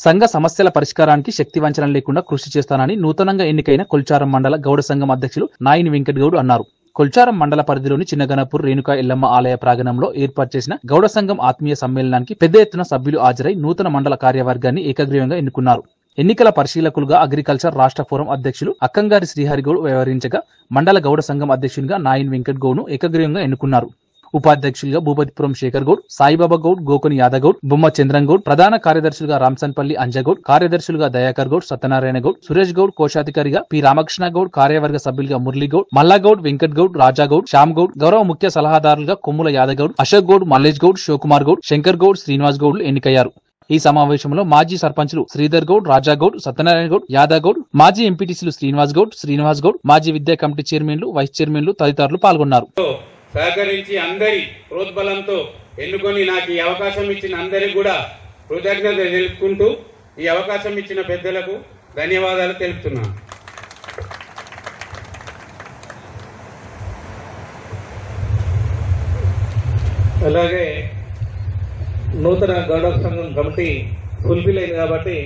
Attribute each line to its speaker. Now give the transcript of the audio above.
Speaker 1: సంఘ సమస్యల పరిష్కారానికి శక్తి వంచన లేకుండా కృషి చేస్తానని నూతనంగా ఎన్నికైన కొల్చారం మండల గౌడ సంఘం అధ్యక్షులు నాయిని వెంకట్ గౌడ్ అన్నారు. కొల్చారం మండల పరిధిలోని చిన్నగణపూర్ రేణుకా ఎల్లమ్మ ఆలయ ప్రాంగణంలో ఏర్పాటు చేసిన గౌడ సంఘం ఆత్మీయ సమ్మేళనానికి పెద్ద ఎత్తున సభ్యులు హాజరై నూతన మండల కార్యవర్గాన్ని ఏకగ్రీవంగా ఎన్నుకున్నారు. ఎన్నికల పరిశీలకులుగా అగ్రికల్చర్ రాష్ట్ర ఫోరం అధ్యక్షులు అక్కంగారి శ్రీహరిగౌడ్ వ్యవహరించగా మండల గౌడ సంఘం అధ్యక్షునిగా నాయిన్ వెంకట్ గౌడ్ ను ఏకగ్రీవంగా ఎన్నుకున్నారు. ఉపాధ్యక్షులుగా భూపతిపురం శేఖర్ గౌడ్, సాయిబాబా గౌడ్, గోకుని యాదగౌడ్, బొమ్మ చంద్రం గౌడ్, ప్రధాన కార్యదర్శులుగా రాంసన్పల్లి అంజగౌడ్, కార్యదర్శులుగా దయాకర్ గౌడ్, సత్యనారాయణ గౌడ్, సురేష్ గౌడ్, కోశాధికారిగా పి రామకృష్ణ గౌడ్, కార్యవర్గ సభ్యులుగా మురళీగౌడ్, మల్లాగౌడ్, వెంకట్ గౌడ్, రాజాగౌడ్, శ్యామ్ గౌడ్, గౌరవ ముఖ్య సలహాదారులుగా కొమ్ముల యాదగౌడ్, అశోక్ గౌడ్, మల్లేష్ గౌడ్, శివకుమార్ గౌడ్, శంకర్ గౌడ్, శ్రీనివాస్ గౌడ్లు ఎన్నికయ్యారు. ఈ సమావేశంలో మాజీ సర్పంచులు శ్రీధర్ గౌడ్, రాజాగౌడ్, సత్యనారాయణ గౌడ్, యాదగౌడ్, మాజీ ఎంపీటీసీలు శ్రీనివాస్ గౌడ్, మాజీ విద్యా కమిటీ చైర్మన్లు, వైస్ చైర్మన్లు తదితరులు పాల్గొన్నారు.
Speaker 2: సహకరించి అందరి ప్రోద్బలంతో ఎన్నుకొని నాకు ఈ అవకాశం ఇచ్చిన అందరికి కూడా కృతజ్ఞత తెలుపుకుంటూ ఈ అవకాశం ఇచ్చిన పెద్దలకు ధన్యవాదాలు తెలుపుతున్నాను.
Speaker 3: అలాగే నూతన గౌడ సంఘం కమిటీ ఫుల్ఫిల్ అయింది కాబట్టి